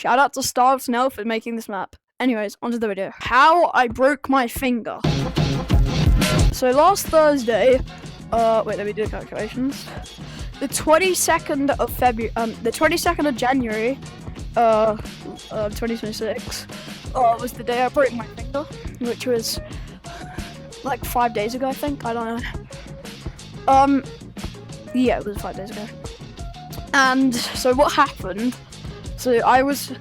Shout out to Starve Snail for making this map. Anyways, onto the video. How I broke my finger. So last Thursday, wait, let me do the calculations. The 22nd of February, the 22nd of January, 2026, was the day I broke my finger, which was like 5 days ago, I think. I don't know. Yeah, it was 5 days ago. And so what happened? So I was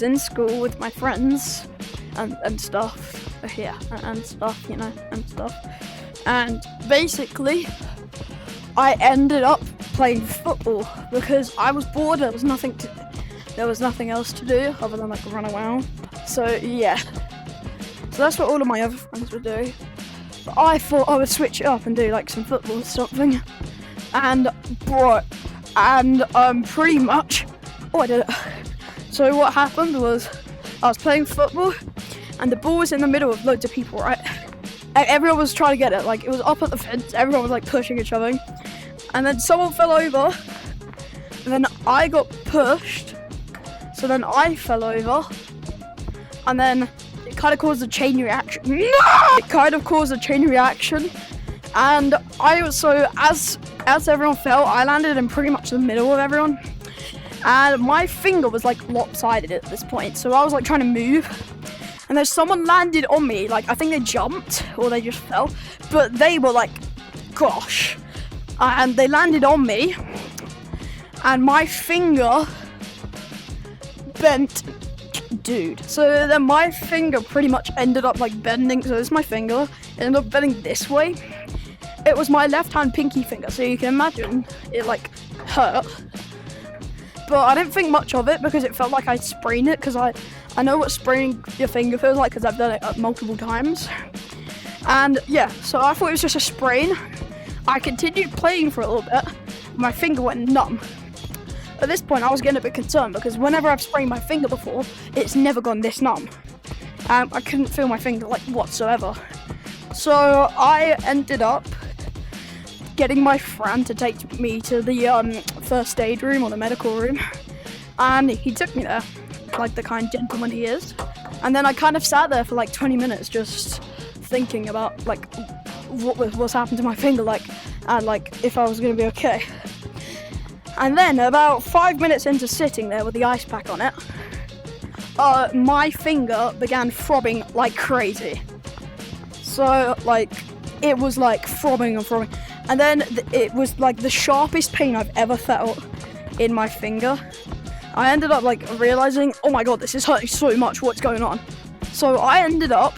in school with my friends and stuff. Yeah, and stuff, you know, and stuff. And basically, I ended up playing football because I was bored. There was nothing else to do other than like run around. So yeah, so that's what all of my other friends were doing. But I thought I would switch it up and do like some football or something. And pretty much, I did it. So what happened was, I was playing football, and the ball was in the middle of loads of people, right? And everyone was trying to get it, like it was up at the fence, everyone was like pushing and shoving. And then someone fell over, and then I got pushed, so then I fell over, and then it kind of caused a chain reaction. No! It kind of caused a chain reaction, and as everyone fell, I landed in pretty much the middle of everyone, and my finger was like lopsided at this point, so I was like trying to move, and then someone landed on me, like I think they jumped, or they just fell, but they were like, gosh. And they landed on me, and my finger bent, dude. So then my finger pretty much ended up like bending. So this is my finger, it ended up bending this way. It was my left hand pinky finger, so you can imagine it like hurt. But I didn't think much of it because it felt like I sprained it, because I know what spraining your finger feels like because I've done it multiple times. And yeah, so I thought it was just a sprain. I continued playing for a little bit, my finger went numb. At this point I was getting a bit concerned because whenever I've sprained my finger before, it's never gone this numb. I couldn't feel my finger like whatsoever. So I ended up getting my friend to take me to the first aid room, or the medical room, and he took me there, like the kind gentleman he is. And then I kind of sat there for like 20 minutes just thinking about like what's happened to my finger, like, and like if I was gonna be okay. And then about 5 minutes into sitting there with the ice pack on it, my finger began throbbing like crazy. So like it was like throbbing and throbbing, and then it was like the sharpest pain I've ever felt in my finger. I ended up like realizing, oh my god, this is hurting so much, what's going on? So I ended up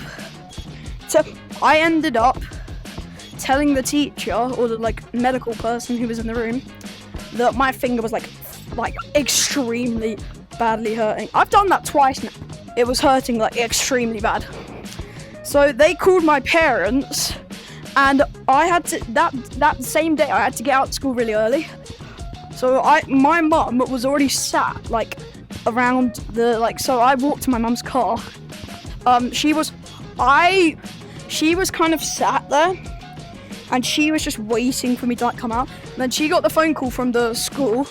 telling the teacher, or the like medical person who was in the room, that my finger was like extremely badly hurting. I've done that twice now. It was hurting like extremely bad. So they called my parents, and I had to, that same day I had to get out of school really early. So my mum was already sat like around the, like, so I walked to my mum's car. She was kind of sat there, and she was just waiting for me to like come out. And then she got the phone call from the school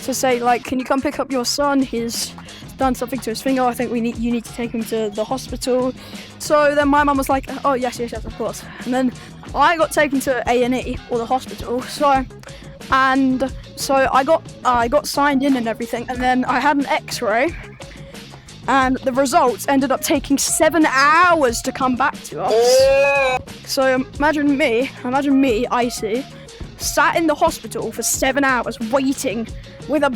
to say like, can you come pick up your son? He's done something to his finger. I think you need to take him to the hospital. So then my mum was like, oh yes, of course. And then I got taken to A&E, or the hospital. So I got signed in and everything, and then I had an X-ray. And the results ended up taking 7 hours to come back to us. So imagine me, Icy, sat in the hospital for 7 hours waiting with a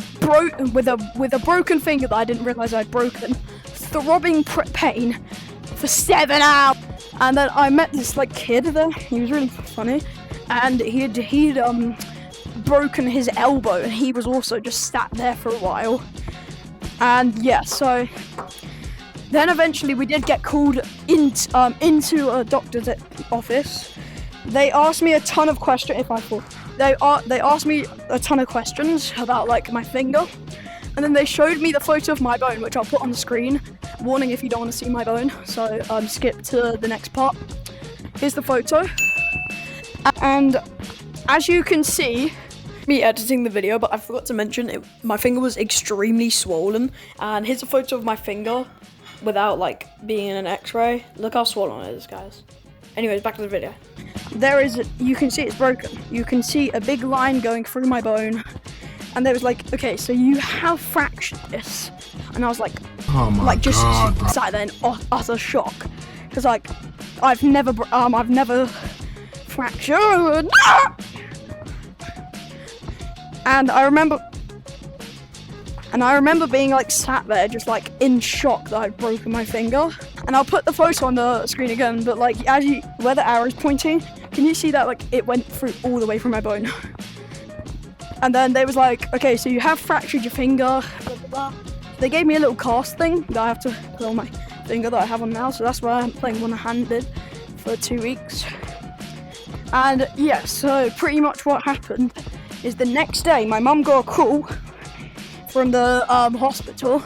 broken finger that I didn't realise I'd broken, throbbing pain for 7 hours. And then I met this like kid there. He was really funny, and he'd broken his elbow, and he was also just sat there for a while. And yeah, so then eventually we did get called into a doctor's office. They asked me a ton of questions. They asked me a ton of questions about like my finger, and then they showed me the photo of my bone, which I'll put on the screen. Warning if you don't want to see my bone. So skip to the next part. Here's the photo, and as you can see, me editing the video, but I forgot to mention it. My finger was extremely swollen, and here's a photo of my finger without like being in an x-ray. Look how swollen it is, guys. Anyways, back to the video. You can see it's broken. You can see a big line going through my bone, and there was like, okay, so you have fractured this, and I was like, oh my like just God, bro. sat there in utter shock, because like I've never fractured. And I remember being like sat there just like in shock that I'd broken my finger. And I'll put the photo on the screen again, but like where the arrow is pointing, can you see that like it went through all the way through my bone? And then they was like, okay, so you have fractured your finger, blah, blah, blah. They gave me a little cast thing that I have to put on my finger that I have on now, so that's why I'm playing one-handed for 2 weeks. And yeah, so pretty much what happened is the next day my mum got a call from the hospital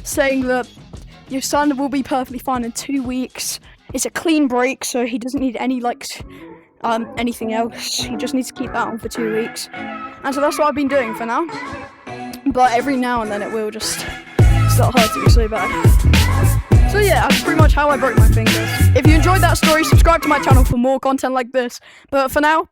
saying that your son will be perfectly fine in 2 weeks. It's a clean break, so he doesn't need any anything else. He just needs to keep that on for 2 weeks. And so that's what I've been doing for now. But every now and then it will just start hurting so bad. So yeah, that's pretty much how I broke my fingers. If you enjoyed that story, subscribe to my channel for more content like this. But for now,